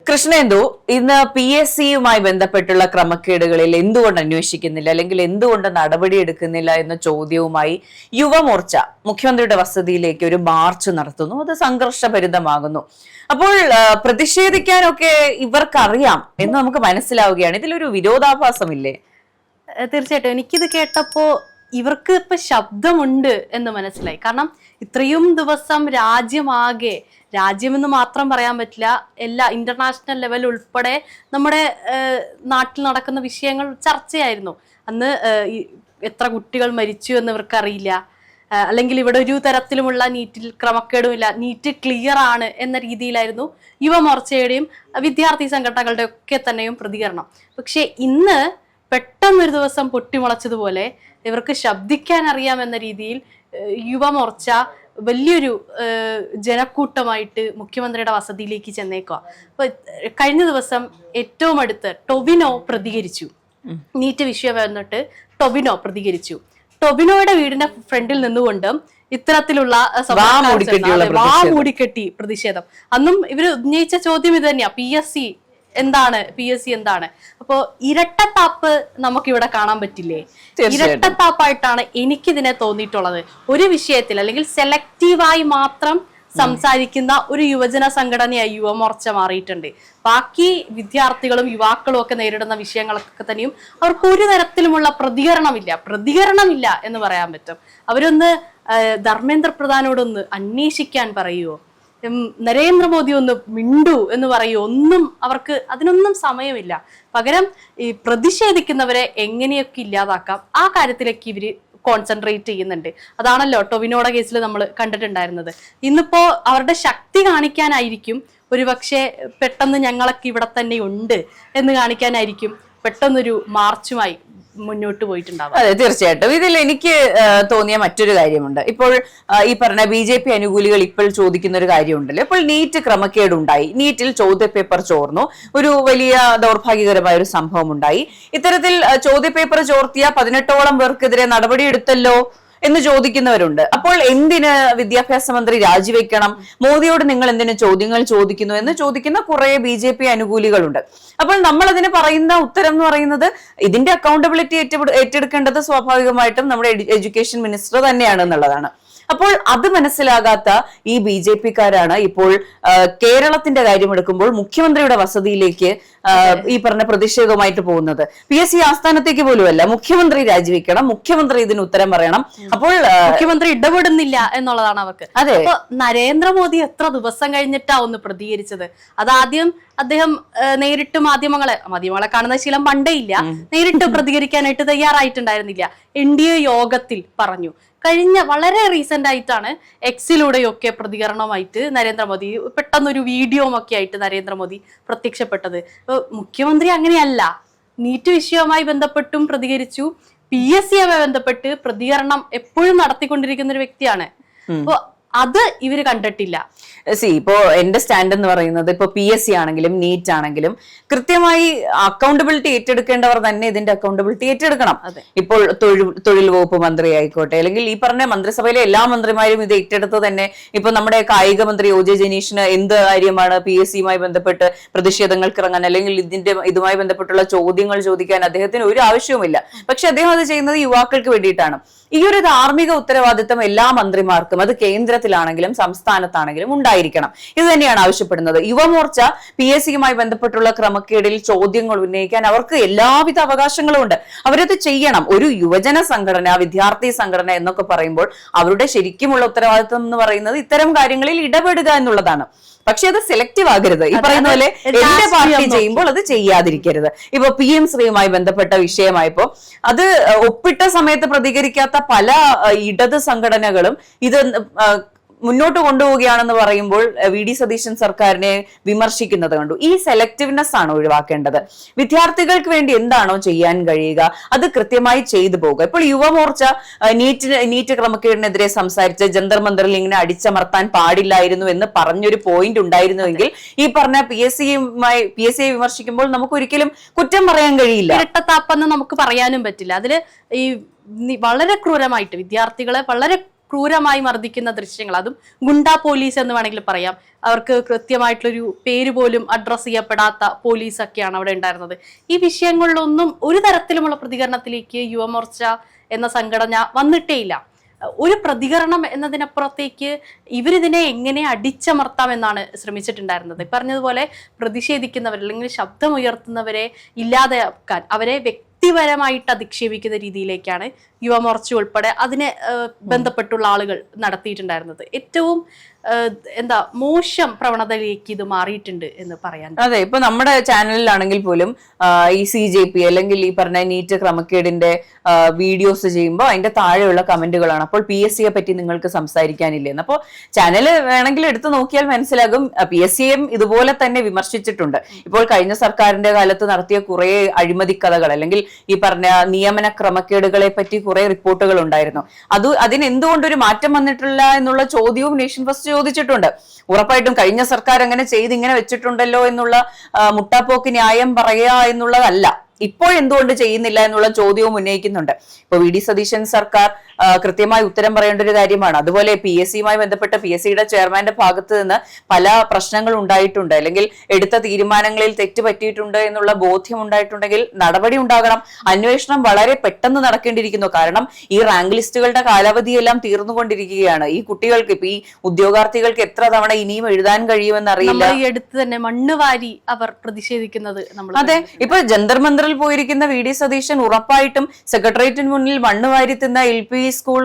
കൃഷ്ണേന്ദു, ഇന്ന് PSCയുമായി ബന്ധപ്പെട്ടുള്ള ക്രമക്കേടുകളിൽ എന്തുകൊണ്ട് അന്വേഷിക്കുന്നില്ല, അല്ലെങ്കിൽ എന്തുകൊണ്ട് നടപടിയെടുക്കുന്നില്ല എന്ന ചോദ്യവുമായി യുവമോർച്ച മുഖ്യമന്ത്രിയുടെ വസതിയിലേക്ക് ഒരു മാർച്ച് നടത്തുന്നു. അത് സംഘർഷഭരിതമാകുന്നു. അപ്പോൾ പ്രതിഷേധിക്കാനൊക്കെ ഇവർക്കറിയാം എന്ന് നമുക്ക് മനസ്സിലാവുകയാണ്. ഇതിലൊരു വിരോധാഭാസമില്ലേ? തീർച്ചയായിട്ടും എനിക്കിത് കേട്ടപ്പോ ഇവർക്ക് ഇപ്പൊ ശബ്ദമുണ്ട് എന്ന് മനസ്സിലായി. കാരണം ഇത്രയും ദിവസം രാജ്യമെന്ന് മാത്രം പറയാൻ പറ്റില്ല, എല്ലാ ഇന്റർനാഷണൽ ലെവൽ ഉൾപ്പെടെ നമ്മുടെ നാട്ടിൽ നടക്കുന്ന വിഷയങ്ങൾ ചർച്ചയായിരുന്നു. അന്ന് എത്ര കുട്ടികൾ മരിച്ചു എന്ന് ഇവർക്കറിയില്ല, അല്ലെങ്കിൽ ഇവിടെ ഒരു തരത്തിലുമുള്ള നീറ്റിൽ ക്രമക്കേടുമില്ല, നീറ്റ് ക്ലിയർ ആണ് എന്ന രീതിയിലായിരുന്നു യുവമോർച്ചയുടെയും വിദ്യാർത്ഥി സംഘടനകളുടെ ഒക്കെ തന്നെയും പ്രതികരണം. പക്ഷെ ഇന്ന് പെട്ടെന്നൊരു ദിവസം പൊട്ടിമുളച്ചതുപോലെ ഇവർക്ക് ശബ്ദിക്കാൻ അറിയാമെന്ന രീതിയിൽ യുവമോർച്ച വലിയൊരു ജനക്കൂട്ടമായിട്ട് മുഖ്യമന്ത്രിയുടെ വസതിയിലേക്ക് ചെന്നേക്കുക. അപ്പൊ കഴിഞ്ഞ ദിവസം ഏറ്റവും അടുത്ത് ടൊവിനോ പ്രതികരിച്ചു. നീറ്റ് വിഷയം വന്നിട്ട് ടൊവിനോ പ്രതികരിച്ചു. ടൊവിനോയുടെ വീടിന്റെ ഫ്രണ്ടിൽ നിന്നുകൊണ്ട് ഇത്തരത്തിലുള്ള മൂടിക്കെട്ടി പ്രതിഷേധം. അന്നും ഇവര് ഉന്നയിച്ച ചോദ്യം ഇത് തന്നെയാ, PSC എന്താണ്? അപ്പോ ഇരട്ടത്താപ്പ് നമുക്കിവിടെ കാണാൻ പറ്റില്ലേ? ഇരട്ടത്താപ്പായിട്ടാണ് എനിക്കിതിനെ തോന്നിയിട്ടുള്ളത്. ഒരു വിഷയത്തിൽ അല്ലെങ്കിൽ സെലക്റ്റീവായി മാത്രം സംസാരിക്കുന്ന ഒരു യുവജന സംഘടനയായി യുവമോർച്ച മാറിയിട്ടുണ്ട്. ബാക്കി വിദ്യാർത്ഥികളും യുവാക്കളും ഒക്കെ നേരിടുന്ന വിഷയങ്ങളൊക്കെ തന്നെയും അവർക്ക് ഒരു തരത്തിലുമുള്ള പ്രതികരണമില്ല എന്ന് പറയാൻ പറ്റും. അവരൊന്ന് ധർമ്മേന്ദ്ര പ്രധാനോടൊന്ന് അന്വേഷിക്കാൻ പറയുമോ, നരേന്ദ്രമോദി ഒന്ന് മിണ്ടു എന്ന് പറയുമോ? അവർക്ക് അതിനൊന്നും സമയമില്ല. പകരം ഈ പ്രതിഷേധിക്കുന്നവരെ എങ്ങനെയൊക്കെ ഇല്ലാതാക്കാം ആ കാര്യത്തിലേക്ക് ഇവര് കോൺസെൻട്രേറ്റ് ചെയ്യുന്നുണ്ട്. അതാണല്ലോ ടൊവിനോയുടെ കേസിൽ നമ്മൾ കണ്ടിട്ടുണ്ടായിരുന്നത്. ഇന്നിപ്പോ അവരുടെ ശക്തി കാണിക്കാനായിരിക്കും, ഒരുപക്ഷെ പെട്ടെന്ന് ഞങ്ങളൊക്കെ ഇവിടെ തന്നെ ഉണ്ട് എന്ന് കാണിക്കാനായിരിക്കും പെട്ടെന്നൊരു മാർച്ചുമായി മുന്നോട്ട് പോയിട്ടുണ്ടാവും. അതെ, തീർച്ചയായിട്ടും. ഇതിൽ എനിക്ക് തോന്നിയ മറ്റൊരു കാര്യമുണ്ട്. ഇപ്പോൾ ഈ പറഞ്ഞ BJP അനുകൂലികൾ ഇപ്പോൾ ചോദിക്കുന്ന ഒരു കാര്യമുണ്ടല്ലോ. ഇപ്പോൾ നീറ്റ് ക്രമക്കേടുണ്ടായി, നീറ്റിൽ ചോദ്യപേപ്പർ ചോർന്നു, ഒരു വലിയ ദൗർഭാഗ്യകരമായ ഒരു സംഭവം ഉണ്ടായി. ഇത്തരത്തിൽ ചോദ്യപേപ്പർ ചോർത്തിയ 18ഓളം പേർക്കെതിരെ നടപടിയെടുത്തല്ലോ എന്ന് ചോദിക്കുന്നവരുണ്ട്. അപ്പോൾ എന്തിന് വിദ്യാഭ്യാസ മന്ത്രി രാജിവെക്കണം, മോദിയോട് നിങ്ങൾ എന്തിനു ചോദ്യങ്ങൾ ചോദിക്കുന്നു എന്ന് ചോദിക്കുന്ന കുറെ BJP അനുകൂലികളുണ്ട്. അപ്പോൾ നമ്മൾ അതിന് പറയുന്ന ഉത്തരം എന്ന് പറയുന്നത്, ഇതിന്റെ അക്കൗണ്ടബിലിറ്റി ഏറ്റെടുക്കേണ്ടത് സ്വാഭാവികമായിട്ടും നമ്മുടെ എഡ്യൂക്കേഷൻ മിനിസ്റ്റർ തന്നെയാണ് എന്നുള്ളതാണ്. അപ്പോൾ അത് മനസ്സിലാകാത്ത ഈ BJP-ക്കാരാണ് ഇപ്പോൾ കേരളത്തിന്റെ കാര്യമെടുക്കുമ്പോൾ മുഖ്യമന്ത്രിയുടെ വസതിയിലേക്ക് ഈ പറഞ്ഞ പ്രതിഷേധവുമായിട്ട് പോകുന്നത്. PSC ആസ്ഥാനത്തേക്ക് പോലുമല്ല, മുഖ്യമന്ത്രി രാജിവെക്കണം, മുഖ്യമന്ത്രി ഇതിന് ഉത്തരം പറയണം. അപ്പോൾ മുഖ്യമന്ത്രി ഇടപെടുന്നില്ല എന്നുള്ളതാണ് അവർക്ക്. അതെ, അപ്പൊ നരേന്ദ്രമോദി എത്ര ദിവസം കഴിഞ്ഞിട്ടാ ഒന്ന് പ്രതികരിച്ചത്? അതാദ്യം അദ്ദേഹം നേരിട്ട് മാധ്യമങ്ങളെ കാണുന്ന ശീലം പണ്ടേ ഇല്ല, നേരിട്ട് പ്രതികരിക്കാനായിട്ട് തയ്യാറായിട്ടുണ്ടായിരുന്നില്ല. NDA യോഗത്തിൽ പറഞ്ഞു. കഴിഞ്ഞ വളരെ റീസെന്റ് ആയിട്ടാണ് എക്സിലൂടെയൊക്കെ പ്രതികരണമായിട്ട് നരേന്ദ്രമോദി പെട്ടെന്നൊരു വീഡിയോ ഒക്കെ ആയിട്ട് നരേന്ദ്രമോദി പ്രത്യക്ഷപ്പെട്ടത്. മുഖ്യമന്ത്രി അങ്ങനെയല്ല, നീറ്റ് വിഷയവുമായി ബന്ധപ്പെട്ടും പ്രതികരിച്ചു, PSCയുമായി ബന്ധപ്പെട്ട് പ്രതികരണം എപ്പോഴും നടത്തിക്കൊണ്ടിരിക്കുന്ന ഒരു വ്യക്തിയാണ്. അപ്പൊ അത് ഇവര് കണ്ടിട്ടില്ല. ഇപ്പോ എന്റെ സ്റ്റാൻഡ് എന്ന് പറയുന്നത്, ഇപ്പൊ PSC ആണെങ്കിലും നീറ്റ് ആണെങ്കിലും കൃത്യമായി അക്കൗണ്ടബിലിറ്റി ഏറ്റെടുക്കേണ്ടവർ തന്നെ ഇതിന്റെ അക്കൗണ്ടബിലിറ്റി ഏറ്റെടുക്കണം. ഇപ്പോൾ തൊഴിൽ വകുപ്പ് മന്ത്രി ആയിക്കോട്ടെ, അല്ലെങ്കിൽ ഈ പറഞ്ഞ മന്ത്രിസഭയിലെ എല്ലാ മന്ത്രിമാരും ഇത് ഏറ്റെടുത്ത് തന്നെ. ഇപ്പൊ നമ്മുടെ കായിക മന്ത്രി OJ ജനീഷിന് എന്ത് കാര്യമാണ് PSCയുമായി ബന്ധപ്പെട്ട് പ്രതിഷേധങ്ങൾക്ക് ഇറങ്ങാൻ, അല്ലെങ്കിൽ ഇതുമായി ബന്ധപ്പെട്ടുള്ള ചോദ്യങ്ങൾ ചോദിക്കാൻ അദ്ദേഹത്തിന് ഒരു ആവശ്യവുമില്ല. പക്ഷെ അദ്ദേഹം അത് ചെയ്യുന്നത് യുവാക്കൾക്ക് വേണ്ടിയിട്ടാണ്. ഈ ഒരു ധാർമ്മിക ഉത്തരവാദിത്തം എല്ലാ മന്ത്രിമാർക്കും, അത് കേന്ദ്രത്തിലാണെങ്കിലും സംസ്ഥാനത്താണെങ്കിലും ഉണ്ടായിരിക്കണം. ഇത് തന്നെയാണ് ആവശ്യപ്പെടുന്നത്. യുവമോർച്ച PSCയുമായി ബന്ധപ്പെട്ടുള്ള ക്രമക്കേടിൽ ചോദ്യങ്ങൾ ഉന്നയിക്കാൻ അവർക്ക് എല്ലാവിധ അവകാശങ്ങളും ഉണ്ട്. അവരത് ചെയ്യണം. ഒരു യുവജന സംഘടന, വിദ്യാർത്ഥി സംഘടന എന്നൊക്കെ പറയുമ്പോൾ അവരുടെ ശരിക്കുമുള്ള ഉത്തരവാദിത്തം എന്ന് പറയുന്നത് ഇത്തരം കാര്യങ്ങളിൽ ഇടപെടുക എന്നുള്ളതാണ്. പക്ഷെ അത് സെലക്റ്റീവ് ആകരുത്. ഈ പറയുന്ന പോലെ എന്റെ പാർട്ടി ചെയ്യുമ്പോൾ അത് ചെയ്യാതിരിക്കരുത്. ഇപ്പൊ PM ശ്രീയുമായി ബന്ധപ്പെട്ട വിഷയമായപ്പോ അത് ഒപ്പിട്ട സമയത്ത് പ്രതികരിക്കാത്ത പല ഇടത് സംഘടനകളും ഇത് മുന്നോട്ട് കൊണ്ടുപോവുകയാണെന്ന് പറയുമ്പോൾ VD സതീശൻ സർക്കാരിനെ വിമർശിക്കുന്നത് കണ്ടു. ഈ സെലക്റ്റീവ്നെസ് ആണ് ഒഴിവാക്കേണ്ടത്. വിദ്യാർത്ഥികൾക്ക് വേണ്ടി എന്താണോ ചെയ്യാൻ കഴിയുക അത് കൃത്യമായി ചെയ്തു പോകുക. ഇപ്പോൾ യുവമോർച്ച നീറ്റ് ക്രമക്കേടിനെതിരെ സംസാരിച്ച് ജന്തർ മന്ദറിൽ ഇങ്ങനെ അടിച്ചമർത്താൻ പാടില്ലായിരുന്നു എന്ന് പറഞ്ഞൊരു പോയിന്റ് ഉണ്ടായിരുന്നുവെങ്കിൽ ഈ പറഞ്ഞ PSCയെ വിമർശിക്കുമ്പോൾ നമുക്ക് ഒരിക്കലും കുറ്റം പറയാൻ കഴിയില്ല. ഇരട്ടത്താപ്പെന്ന് നമുക്ക് പറയാനും പറ്റില്ല. അതില് ഈ വളരെ ക്രൂരമായിട്ട് വിദ്യാർത്ഥികളെ വളരെ ക്രൂരമായി മർദ്ദിക്കുന്ന ദൃശ്യങ്ങൾ, അതും ഗുണ്ടാ പോലീസ് എന്ന് വേണമെങ്കിൽ പറയാം. അവർക്ക് കൃത്യമായിട്ടുള്ളൊരു പേര് പോലും അഡ്രസ് ചെയ്യപ്പെടാത്ത പോലീസൊക്കെയാണ് അവിടെ ഉണ്ടായിരുന്നത്. ഈ വിഷയങ്ങളിലൊന്നും ഒരു തരത്തിലുമുള്ള പ്രതികരണത്തിലേക്ക് യുവമോർച്ച എന്ന സംഘടന വന്നിട്ടേയില്ല. ഒരു പ്രതികരണം എന്നതിനപ്പുറത്തേക്ക് ഇവരിതിനെ എങ്ങനെ അടിച്ചമർത്താം എന്നാണ് ശ്രമിച്ചിട്ടുണ്ടായിരുന്നത്. പറഞ്ഞതുപോലെ പ്രതിഷേധിക്കുന്നവർ അല്ലെങ്കിൽ ശബ്ദമുയർത്തുന്നവരെ ഇല്ലാതാക്കാൻ, അവരെ വ്യക്തിപരമായിട്ട് അധിക്ഷേപിക്കുന്ന രീതിയിലേക്കാണ് യുവമോർച്ച ഉൾപ്പെടെ അതിനെ ബന്ധപ്പെട്ടുള്ള ആളുകൾ നടത്തിയിട്ടുണ്ടായിരുന്നത്. ഏറ്റവും മോശം പ്രവണതയിലേക്ക് ഇത് മാറിയിട്ടുണ്ട് എന്ന് പറയാൻ. അതെ, ഇപ്പൊ നമ്മുടെ ചാനലിലാണെങ്കിൽ പോലും ഈ CJP അല്ലെങ്കിൽ ഈ പറഞ്ഞ നീറ്റ് ക്രമക്കേടിന്റെ വീഡിയോസ് ചെയ്യുമ്പോൾ അതിന്റെ താഴെയുള്ള കമന്റുകളാണ്, അപ്പോൾ PSCയെ പറ്റി നിങ്ങൾക്ക് സംസാരിക്കാനില്ലെന്ന്. അപ്പോൾ ചാനല് വേണമെങ്കിൽ എടുത്തു നോക്കിയാൽ മനസ്സിലാകും PSCയും ഇതുപോലെ തന്നെ വിമർശിച്ചിട്ടുണ്ട്. ഇപ്പോൾ കഴിഞ്ഞ സർക്കാരിന്റെ കാലത്ത് നടത്തിയ കുറെ അഴിമതി കഥകൾ അല്ലെങ്കിൽ ഈ പറഞ്ഞ നിയമന ക്രമക്കേടുകളെ പറ്റി കുറെ റിപ്പോർട്ടുകൾ ഉണ്ടായിരുന്നു. അതിന് എന്തുകൊണ്ടൊരു മാറ്റം വന്നിട്ടില്ല എന്നുള്ള ചോദ്യവും നേഷൻ ഫസ്റ്റ് ചോദിച്ചിട്ടുണ്ട്. ഉറപ്പായിട്ടും കഴിഞ്ഞ സർക്കാർ അങ്ങനെ ചെയ്ത് ഇങ്ങനെ വെച്ചിട്ടുണ്ടല്ലോ എന്നുള്ള മുട്ടാപ്പോക്ക് ന്യായം പറയുക എന്നുള്ളതല്ല, ഇപ്പോഴെന്തുകൊണ്ട് ചെയ്യുന്നില്ല എന്നുള്ള ചോദ്യവും ഉന്നയിക്കുന്നുണ്ട്. ഇപ്പൊ VD സതീശൻ സർക്കാർ കൃത്യമായി ഉത്തരം പറയേണ്ട ഒരു കാര്യമാണ്. അതുപോലെ PSCയുമായി ബന്ധപ്പെട്ട PSCയുടെ ചെയർമാന്റെ ഭാഗത്ത് നിന്ന് പല പ്രശ്നങ്ങൾ ഉണ്ടായിട്ടുണ്ട്, അല്ലെങ്കിൽ എടുത്ത തീരുമാനങ്ങളിൽ തെറ്റ് പറ്റിയിട്ടുണ്ട് എന്നുള്ള ബോധ്യം ഉണ്ടായിട്ടുണ്ടെങ്കിൽ നടപടി ഉണ്ടാകണം. അന്വേഷണം വളരെ പെട്ടെന്ന് നടക്കേണ്ടിയിരിക്കുന്നു. കാരണം ഈ റാങ്ക് ലിസ്റ്റുകളുടെ കാലാവധിയെല്ലാം തീർന്നുകൊണ്ടിരിക്കുകയാണ്. ഈ കുട്ടികൾക്ക്, ഇപ്പൊ ഈ ഉദ്യോഗാർത്ഥികൾക്ക് എത്ര തവണ ഇനിയും എഴുതാൻ കഴിയുമെന്ന് അറിയില്ല. ഈ അടുത്ത് തന്നെ മണ്ണ് വാരി അവർ പ്രതിഷേധിക്കുന്നത് നമ്മൾ. അതെ, ഇപ്പൊ ജന്തർ മന്ദറിൽ പോയിരിക്കുന്ന VD സതീശൻ ഉറപ്പായിട്ടും സെക്രട്ടേറിയറ്റിന് മുന്നിൽ മണ്ണ് വാരി തിന്ന LP സ്കൂൾ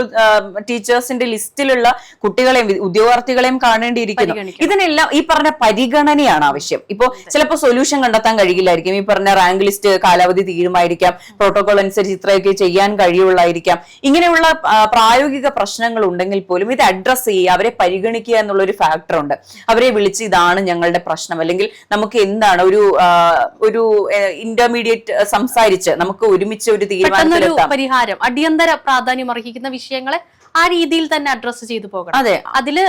ടീച്ചേഴ്സിന്റെ ലിസ്റ്റിലുള്ള കുട്ടികളെയും ഉദ്യോഗാർത്ഥികളെയും കാണേണ്ടിയിരിക്കുന്നു. ഇതിനെല്ലാം ഈ പറഞ്ഞ പരിഗണനയാണ് ആവശ്യം. ഇപ്പോ ചിലപ്പോൾ സൊല്യൂഷൻ കണ്ടെത്താൻ കഴിയില്ലായിരിക്കും. ഈ പറഞ്ഞ റാങ്ക് ലിസ്റ്റ് കാലാവധി തീരുമാനിക്കാം, പ്രോട്ടോകോൾ അനുസരിച്ച് ഇത്രയൊക്കെ ചെയ്യാൻ കഴിയുള്ളായിരിക്കാം. ഇങ്ങനെയുള്ള പ്രായോഗിക പ്രശ്നങ്ങൾ ഉണ്ടെങ്കിൽ പോലും ഇത് അഡ്രസ് ചെയ്യുക, അവരെ പരിഗണിക്കുക എന്നുള്ള ഒരു ഫാക്ടർ ഉണ്ട്. അവരെ വിളിച്ച് ഇതാണ് ഞങ്ങളുടെ പ്രശ്നം, അല്ലെങ്കിൽ നമുക്ക് എന്താണ് ഒരു ഇന്റർമീഡിയറ്റ് സംസാരിച്ച് നമുക്ക് ഒരുമിച്ച് ഒരു തീരുമാനത്തിലെത്താം. പരിഹാരം, അടിയന്തര പ്രാധാന്യം അർഹിക്കുന്ന വിഷയങ്ങളെ ആ രീതിയിൽ തന്നെ അഡ്രസ് ചെയ്തു പോകണം. അതെ, അതില്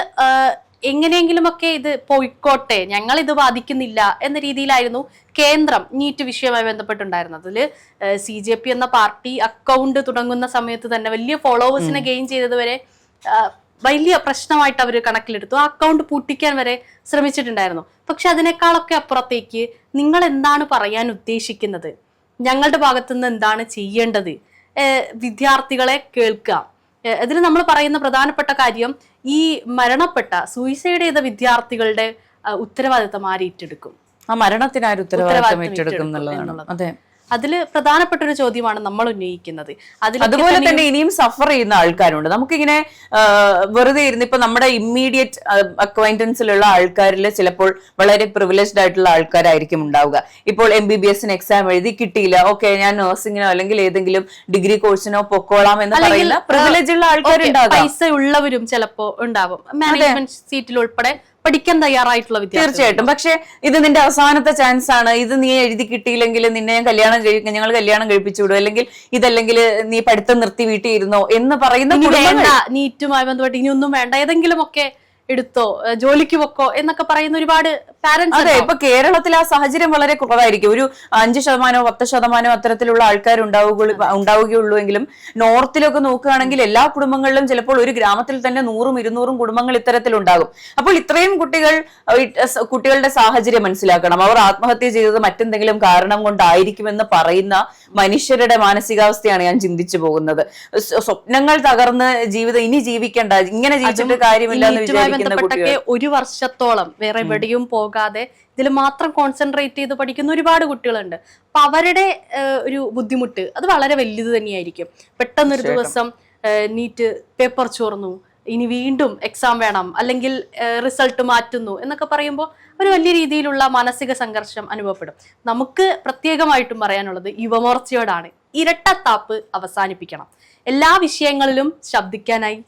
എങ്ങനെയെങ്കിലുമൊക്കെ ഇത് പോയിക്കോട്ടെ, ഞങ്ങൾ ഇത് ബാധിക്കുന്നില്ല എന്ന രീതിയിലായിരുന്നു കേന്ദ്രം നീറ്റ് വിഷയവുമായി ബന്ധപ്പെട്ടുണ്ടായിരുന്നത്. അതില് CJP എന്ന പാർട്ടി അക്കൗണ്ട് തുടങ്ങുന്ന സമയത്ത് തന്നെ വലിയ ഫോളോവേഴ്സിനെ ഗെയിൻ ചെയ്തത് വരെ വലിയ പ്രശ്നമായിട്ട് അവർ കണക്കിലെടുത്തു. ആ അക്കൗണ്ട് പൂട്ടിക്കാൻ വരെ ശ്രമിച്ചിട്ടുണ്ടായിരുന്നു. പക്ഷെ അതിനേക്കാളൊക്കെ അപ്പുറത്തേക്ക് നിങ്ങൾ എന്താണ് പറയാൻ ഉദ്ദേശിക്കുന്നത്, ഞങ്ങളുടെ ഭാഗത്തുനിന്ന് എന്താണ് ചെയ്യേണ്ടത്, വിദ്യാർത്ഥികളെ കേൾക്കുക. ഇതിൽ നമ്മൾ പറയുന്ന പ്രധാനപ്പെട്ട കാര്യം, ഈ മരണപ്പെട്ട സൂയിസൈഡ് ചെയ്ത വിദ്യാർത്ഥികളുടെ ഉത്തരവാദിത്തം ആര് ഏറ്റെടുക്കും, ആ മരണത്തിന് ആര് ഉത്തരവാദിത്തം ഏറ്റെടുക്കും എന്നുള്ളതാണ്. അതെ, അതില് പ്രധാനപ്പെട്ട ഒരു ചോദ്യമാണ് നമ്മൾ ഉന്നയിക്കുന്നത്. അതുപോലെ തന്നെ ഇനിയും സഫർ ചെയ്യുന്ന ആൾക്കാരുണ്ട്. നമുക്കിങ്ങനെ വെറുതെ ഇരുന്ന് ഇപ്പൊ നമ്മുടെ ഇമ്മീഡിയറ്റ് അക്വൈന്റൻസിലുള്ള ആൾക്കാരിൽ ചിലപ്പോൾ വളരെ പ്രിവിലേജ്ഡ് ആയിട്ടുള്ള ആൾക്കാരായിരിക്കും ഉണ്ടാവുക. ഇപ്പോൾ MBBS എക്സാം എഴുതി കിട്ടിയില്ല, ഓക്കെ ഞാൻ നഴ്സിംഗിനോ അല്ലെങ്കിൽ ഏതെങ്കിലും ഡിഗ്രി കോഴ്സിനോ പൊക്കോളാം എന്ന് പറയുന്ന പ്രിവിലേജ് ഉള്ള ആൾക്കാരുണ്ടാകും. പൈസ ഉള്ളവരും ചിലപ്പോ ഉണ്ടാവും, മാനേജ്മെന്റ് സീറ്റിൽ ഉൾപ്പെടെ പഠിക്കാൻ തയ്യാറായിട്ടുള്ള വിദ്യാർത്ഥി. തീർച്ചയായിട്ടും. പക്ഷെ ഇത് നിന്റെ അവസാനത്തെ ചാൻസ് ആണ്. ഇത് നീ എഴുതി കിട്ടിയില്ലെങ്കിൽ നിന്നെ ഞങ്ങൾ കല്യാണം കഴിപ്പിച്ചു വിടും, അല്ലെങ്കിൽ ഇതല്ലെങ്കിൽ നീ പഠിത്തം നിർത്തി വീട്ടിൽ ഇരുന്നോ എന്ന് പറയുന്ന നീറ്റുമായി ബന്ധപ്പെട്ട് ഇനി ഒന്നും വേണ്ട, ഏതെങ്കിലും ഒക്കെ എടുത്തോ, ജോലിക്ക് പൊക്കോ എന്നൊക്കെ പറയുന്ന ഒരുപാട് പാരന്റ്സ്. അതെ, ഇപ്പൊ കേരളത്തിൽ ആ സാഹചര്യം വളരെ കുറവായിരിക്കും. ഒരു 5% 10% അത്തരത്തിലുള്ള ആൾക്കാർ ഉണ്ടാവുകയുള്ളൂ എങ്കിലും നോർത്തിലൊക്കെ നോക്കുകയാണെങ്കിൽ എല്ലാ കുടുംബങ്ങളിലും ചിലപ്പോൾ ഒരു ഗ്രാമത്തിൽ തന്നെ 100-200 കുടുംബങ്ങൾ ഇത്തരത്തിലുണ്ടാകും. അപ്പോൾ ഇത്രയും കുട്ടികളുടെ സാഹചര്യം മനസ്സിലാക്കണം. അവർ ആത്മഹത്യ ചെയ്തത് മറ്റെന്തെങ്കിലും കാരണം കൊണ്ടായിരിക്കുമെന്ന് പറയുന്ന മനുഷ്യരുടെ മാനസികാവസ്ഥയാണ് ഞാൻ ചിന്തിച്ചു പോകുന്നത്. സ്വപ്നങ്ങൾ തകർന്ന് ജീവിതം ഇനി ജീവിക്കേണ്ട, ഇങ്ങനെ ജീവിച്ചിട്ട് കാര്യമില്ല എന്ന് വിചാരിക്കുന്ന ബന്ധപ്പെട്ടൊക്കെ 1 വർഷത്തോളം വേറെ എവിടെയും പോകാതെ ഇതിൽ മാത്രം കോൺസെൻട്രേറ്റ് ചെയ്ത് പഠിക്കുന്ന ഒരുപാട് കുട്ടികളുണ്ട്. അപ്പൊ അവരുടെ ഒരു ബുദ്ധിമുട്ട് അത് വളരെ വലുത് തന്നെയായിരിക്കും. പെട്ടെന്നൊരു ദിവസം നീറ്റ് പേപ്പർ ചോർന്നു, ഇനി വീണ്ടും എക്സാം വേണം, അല്ലെങ്കിൽ റിസൾട്ട് മാറ്റുന്നു എന്നൊക്കെ പറയുമ്പോൾ ഒരു വലിയ രീതിയിലുള്ള മാനസിക സംഘർഷം അനുഭവപ്പെടും. നമുക്ക് പ്രത്യേകമായിട്ടും പറയാനുള്ളത് യുവമോർച്ചയോടാണ്. ഇരട്ടത്താപ്പ് അവസാനിപ്പിക്കണം, എല്ലാ വിഷയങ്ങളിലും ശബ്ദിക്കാനായി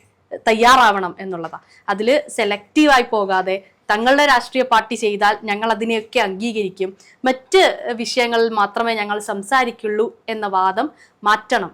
തയ്യാറാവണം എന്നുള്ളതാണ്. അതിൽ സെലക്റ്റീവായി പോകാതെ തങ്ങളുടെ രാഷ്ട്രീയ പാർട്ടി ചെയ്താൽ ഞങ്ങൾ അതിനെയൊക്കെ അംഗീകരിക്കും, മറ്റ് വിഷയങ്ങളിൽ മാത്രമേ ഞങ്ങൾ സംസാരിക്കുള്ളൂ എന്ന വാദം മാറ്റണം.